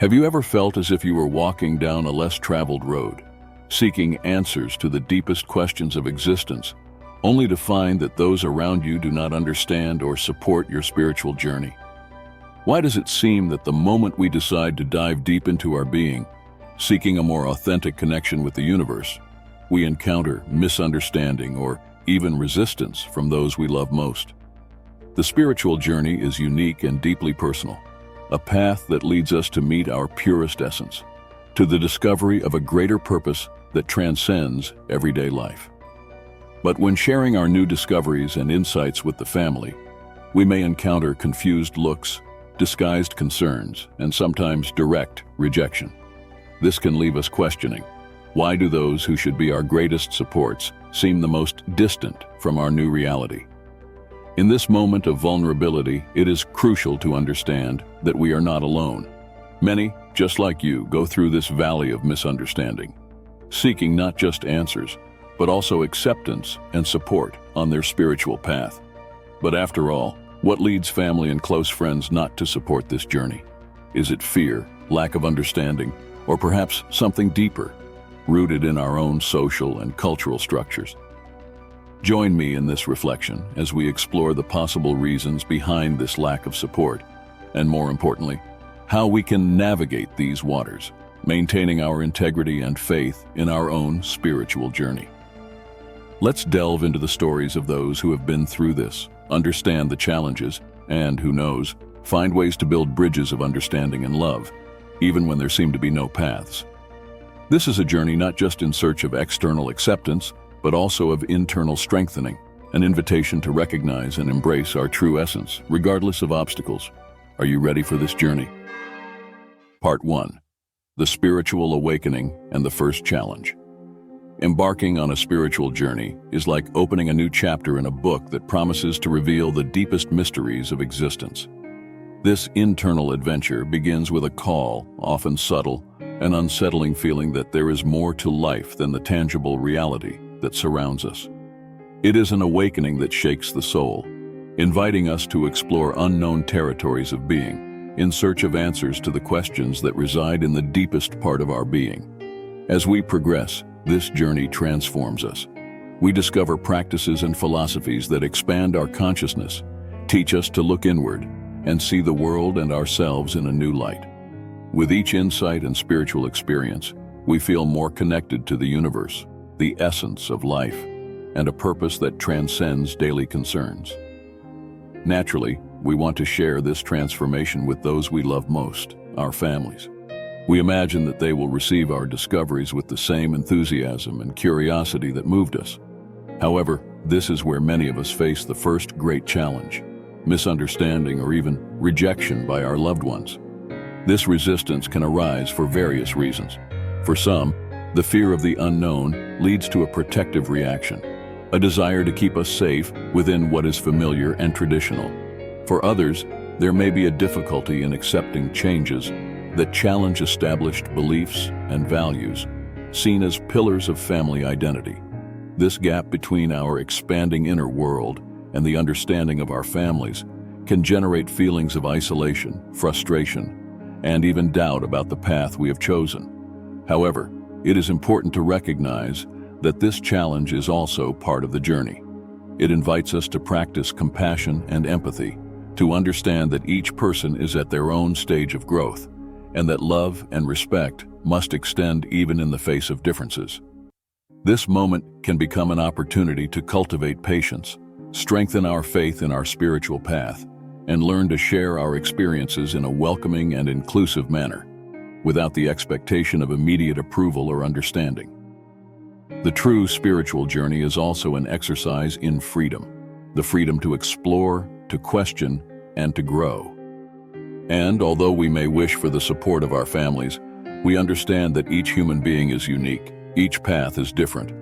Have you ever felt as if you were walking down a less traveled road, seeking answers to the deepest questions of existence, only to find that those around you do not understand or support your spiritual journey? Why does it seem that the moment we decide to dive deep into our being, seeking a more authentic connection with the universe, we encounter misunderstanding or even resistance from those we love most? The spiritual journey is unique and deeply personal, a path that leads us to meet our purest essence, to the discovery of a greater purpose that transcends everyday life. But when sharing our new discoveries and insights with the family, we may encounter confused looks, disguised concerns, and sometimes direct rejection. This can leave us questioning, why do those who should be our greatest supports seem the most distant from our new reality? In this moment of vulnerability, it is crucial to understand that we are not alone. Many, just like you, go through this valley of misunderstanding, seeking not just answers, but also acceptance and support on their spiritual path. But after all, what leads family and close friends not to support this journey? Is it fear, lack of understanding, or perhaps something deeper, rooted in our own social and cultural structures? Join me in this reflection as we explore the possible reasons behind this lack of support, and more importantly, how we can navigate these waters, maintaining our integrity and faith in our own spiritual journey. Let's delve into the stories of those who have been through this, understand the challenges, and, who knows, find ways to build bridges of understanding and love, even when there seem to be no paths. This is a journey not just in search of external acceptance, but also of internal strengthening, an invitation to recognize and embrace our true essence, regardless of obstacles. Are you ready for this journey? Part 1. The Spiritual Awakening and the First Challenge. Embarking on a spiritual journey is like opening a new chapter in a book that promises to reveal the deepest mysteries of existence. This internal adventure begins with a call, often subtle, an unsettling feeling that there is more to life than the tangible reality that surrounds us. It is an awakening that shakes the soul, inviting us to explore unknown territories of being, in search of answers to the questions that reside in the deepest part of our being. As we progress, this journey transforms us. We discover practices and philosophies that expand our consciousness, teach us to look inward, and see the world and ourselves in a new light. With each insight and spiritual experience, we feel more connected to the universe, the essence of life, and a purpose that transcends daily concerns. Naturally, we want to share this transformation with those we love most, our families. We imagine that they will receive our discoveries with the same enthusiasm and curiosity that moved us. However, this is where many of us face the first great challenge: misunderstanding or even rejection by our loved ones. This resistance can arise for various reasons. For some, the fear of the unknown leads to a protective reaction, a desire to keep us safe within what is familiar and traditional. For others, there may be a difficulty in accepting changes that challenge established beliefs and values, seen as pillars of family identity. This gap between our expanding inner world and the understanding of our families can generate feelings of isolation, frustration, and even doubt about the path we have chosen. However, it is important to recognize that this challenge is also part of the journey. It invites us to practice compassion and empathy, to understand that each person is at their own stage of growth, and that love and respect must extend even in the face of differences. This moment can become an opportunity to cultivate patience, strengthen our faith in our spiritual path, and learn to share our experiences in a welcoming and inclusive manner, without the expectation of immediate approval or understanding. The true spiritual journey is also an exercise in freedom, the freedom to explore, to question, and to grow. And although we may wish for the support of our families, we understand that each human being is unique, each path is different,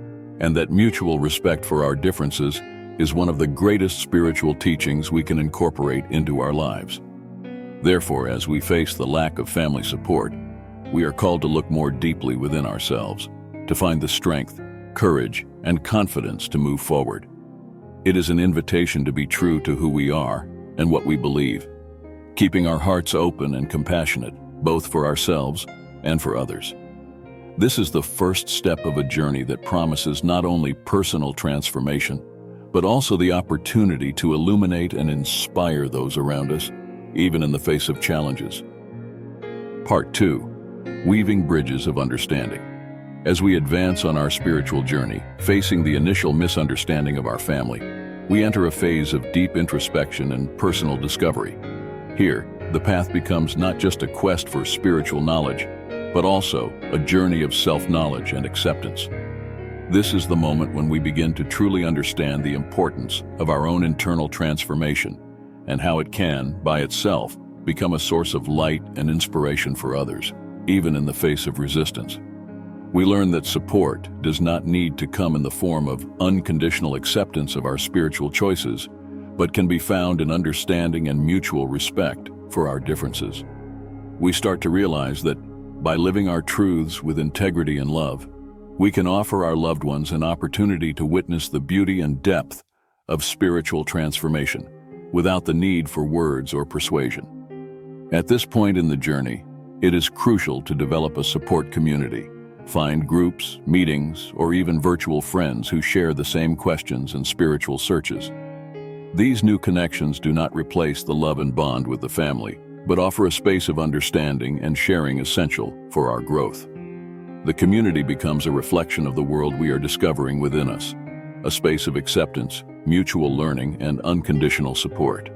and that mutual respect for our differences is one of the greatest spiritual teachings we can incorporate into our lives. Therefore, as we face the lack of family support, we are called to look more deeply within ourselves, to find the strength, courage, and confidence to move forward. It is an invitation to be true to who we are and what we believe, keeping our hearts open and compassionate, both for ourselves and for others. This is the first step of a journey that promises not only personal transformation, but also the opportunity to illuminate and inspire those around us, even in the face of challenges. Part 2. Weaving Bridges of Understanding. As we advance on our spiritual journey, facing the initial misunderstanding of our family, we enter a phase of deep introspection and personal discovery. Here, the path becomes not just a quest for spiritual knowledge, but also a journey of self-knowledge and acceptance. This is the moment when we begin to truly understand the importance of our own internal transformation and how it can, by itself, become a source of light and inspiration for others, even in the face of resistance. We learn that support does not need to come in the form of unconditional acceptance of our spiritual choices, but can be found in understanding and mutual respect for our differences. We start to realize that by living our truths with integrity and love, we can offer our loved ones an opportunity to witness the beauty and depth of spiritual transformation without the need for words or persuasion. At this point in the journey, it is crucial to develop a support community, find groups, meetings, or even virtual friends who share the same questions and spiritual searches. These new connections do not replace the love and bond with the family, but offer a space of understanding and sharing essential for our growth. The community becomes a reflection of the world we are discovering within us, a space of acceptance, mutual learning, and unconditional support.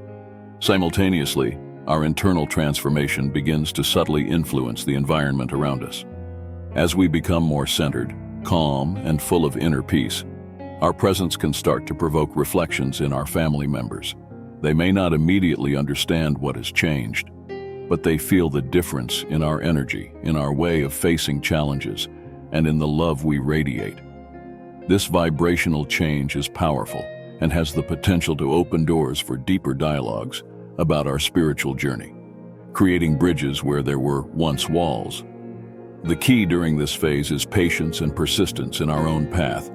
Simultaneously, our internal transformation begins to subtly influence the environment around us. As we become more centered, calm, and full of inner peace, our presence can start to provoke reflections in our family members. They may not immediately understand what has changed, but they feel the difference in our energy, in our way of facing challenges, and in the love we radiate. This vibrational change is powerful and has the potential to open doors for deeper dialogues about our spiritual journey, creating bridges where there were once walls. The key during this phase is patience and persistence in our own path,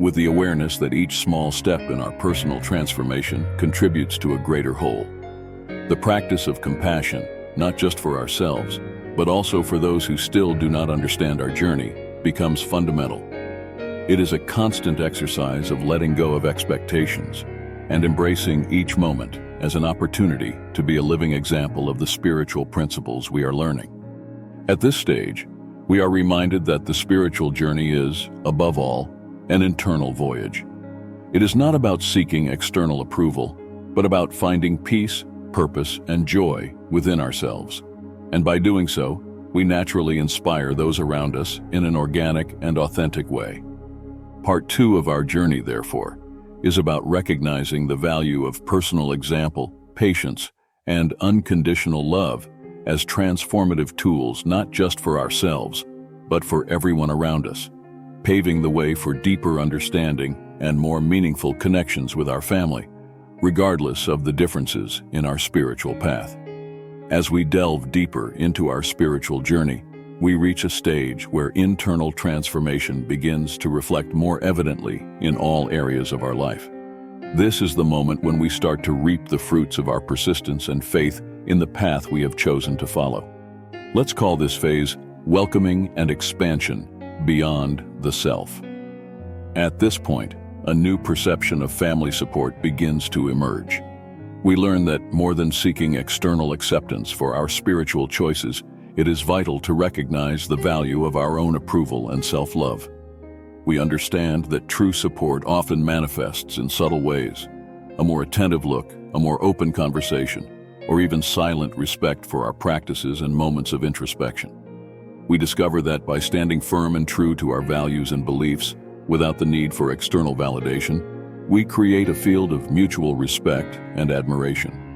with the awareness that each small step in our personal transformation contributes to a greater whole. The practice of compassion, not just for ourselves, but also for those who still do not understand our journey, becomes fundamental. It is a constant exercise of letting go of expectations and embracing each moment as an opportunity to be a living example of the spiritual principles we are learning. At this stage, we are reminded that the spiritual journey is, above all, an internal voyage. It is not about seeking external approval, but about finding peace, purpose, and joy within ourselves. And by doing so, we naturally inspire those around us in an organic and authentic way. Part 2 of our journey, therefore, is about recognizing the value of personal example, patience, and unconditional love as transformative tools not just for ourselves, but for everyone around us, paving the way for deeper understanding and more meaningful connections with our family, regardless of the differences in our spiritual path. As we delve deeper into our spiritual journey, we reach a stage where internal transformation begins to reflect more evidently in all areas of our life. This is the moment when we start to reap the fruits of our persistence and faith in the path we have chosen to follow. Let's call this phase welcoming and expansion beyond the self. At this point, a new perception of family support begins to emerge. We learn that more than seeking external acceptance for our spiritual choices, it is vital to recognize the value of our own approval and self-love. We understand that true support often manifests in subtle ways: a more attentive look, a more open conversation, or even silent respect for our practices and moments of introspection. We discover that by standing firm and true to our values and beliefs, without the need for external validation, we create a field of mutual respect and admiration.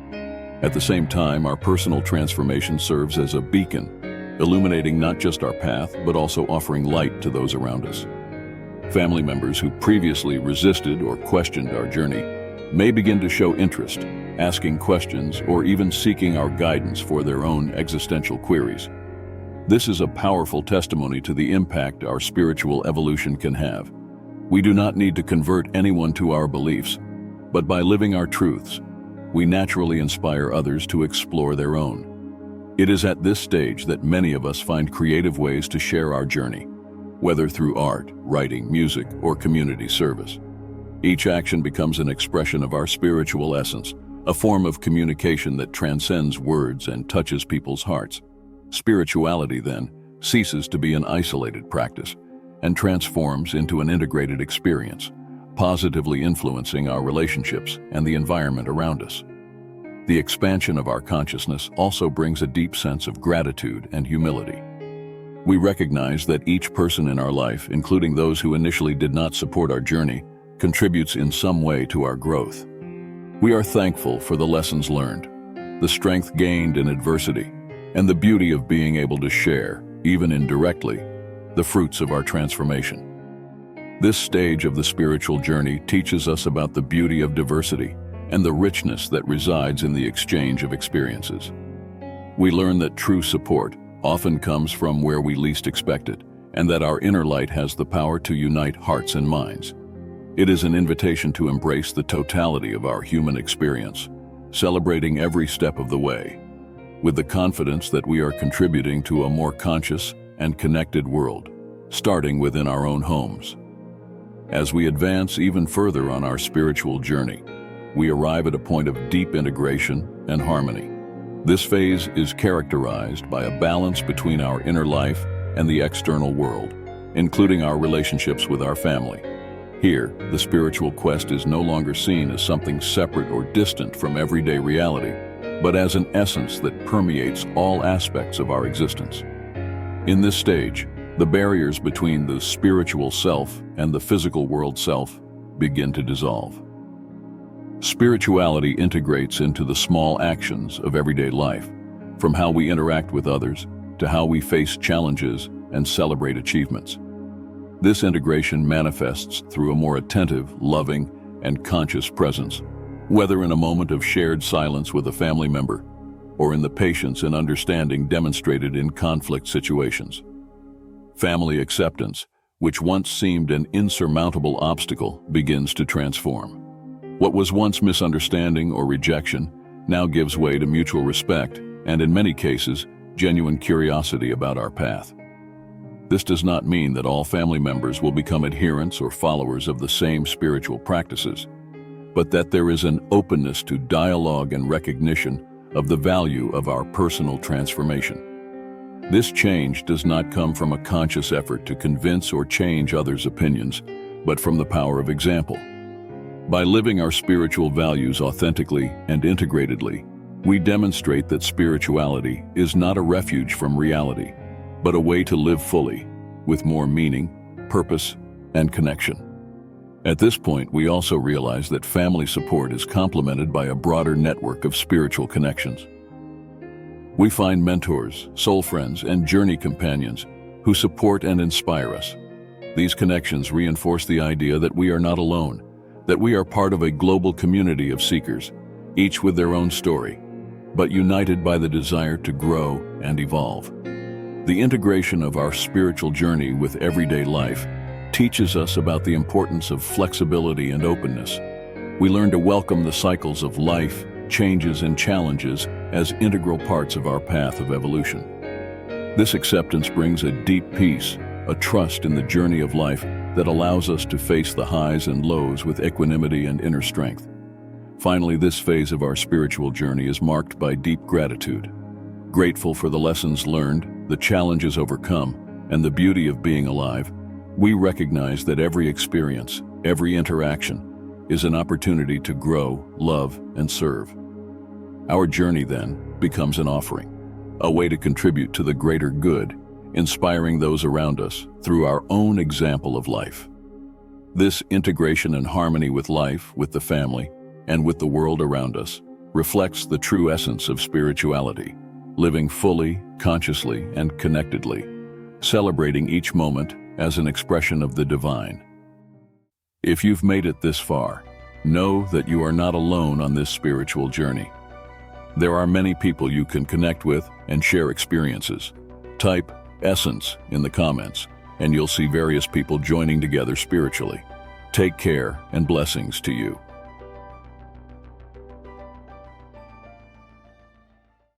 At the same time, our personal transformation serves as a beacon, illuminating not just our path, but also offering light to those around us. Family members who previously resisted or questioned our journey may begin to show interest, asking questions or even seeking our guidance for their own existential queries. This is a powerful testimony to the impact our spiritual evolution can have. We do not need to convert anyone to our beliefs, but by living our truths, we naturally inspire others to explore their own. It is at this stage that many of us find creative ways to share our journey, whether through art, writing, music, or community service. Each action becomes an expression of our spiritual essence, a form of communication that transcends words and touches people's hearts. Spirituality, then, ceases to be an isolated practice and transforms into an integrated experience, positively influencing our relationships and the environment around us. The expansion of our consciousness also brings a deep sense of gratitude and humility. We recognize that each person in our life, including those who initially did not support our journey, contributes in some way to our growth. We are thankful for the lessons learned, the strength gained in adversity, and the beauty of being able to share, even indirectly, the fruits of our transformation. This stage of the spiritual journey teaches us about the beauty of diversity and the richness that resides in the exchange of experiences. We learn that true support often comes from where we least expect it, and that our inner light has the power to unite hearts and minds. It is an invitation to embrace the totality of our human experience, celebrating every step of the way, with the confidence that we are contributing to a more conscious and connected world, starting within our own homes. As we advance even further on our spiritual journey, we arrive at a point of deep integration and harmony. This phase is characterized by a balance between our inner life and the external world, including our relationships with our family. Here, the spiritual quest is no longer seen as something separate or distant from everyday reality, but as an essence that permeates all aspects of our existence. In this stage, the barriers between the spiritual self and the physical world self begin to dissolve. Spirituality integrates into the small actions of everyday life, from how we interact with others to how we face challenges and celebrate achievements. This integration manifests through a more attentive, loving, and conscious presence, whether in a moment of shared silence with a family member or in the patience and understanding demonstrated in conflict situations. Family acceptance, which once seemed an insurmountable obstacle, begins to transform. What was once misunderstanding or rejection now gives way to mutual respect and, in many cases, genuine curiosity about our path. This does not mean that all family members will become adherents or followers of the same spiritual practices, but that there is an openness to dialogue and recognition of the value of our personal transformation. This change does not come from a conscious effort to convince or change others' opinions, but from the power of example. By living our spiritual values authentically and integratedly, we demonstrate that spirituality is not a refuge from reality, but a way to live fully, with more meaning, purpose, and connection. At this point, we also realize that family support is complemented by a broader network of spiritual connections. We find mentors, soul friends, and journey companions who support and inspire us. These connections reinforce the idea that we are not alone, that we are part of a global community of seekers, each with their own story, but united by the desire to grow and evolve. The integration of our spiritual journey with everyday life teaches us about the importance of flexibility and openness. We learn to welcome the cycles of life, changes, and challenges as integral parts of our path of evolution. This acceptance brings a deep peace, a trust in the journey of life that allows us to face the highs and lows with equanimity and inner strength. Finally, this phase of our spiritual journey is marked by deep gratitude. Grateful for the lessons learned, the challenges overcome, and the beauty of being alive, we recognize that every experience, every interaction, is an opportunity to grow, love, and serve. Our journey, then, becomes an offering, a way to contribute to the greater good, inspiring those around us through our own example of life. This integration and harmony with life, with the family, and with the world around us reflects the true essence of spirituality, living fully, consciously, and connectedly, celebrating each moment as an expression of the divine. If you've made it this far, know that you are not alone on this spiritual journey. There are many people you can connect with and share experiences. Type Essence in the comments, and you'll see various people joining together spiritually. Take care and blessings to you.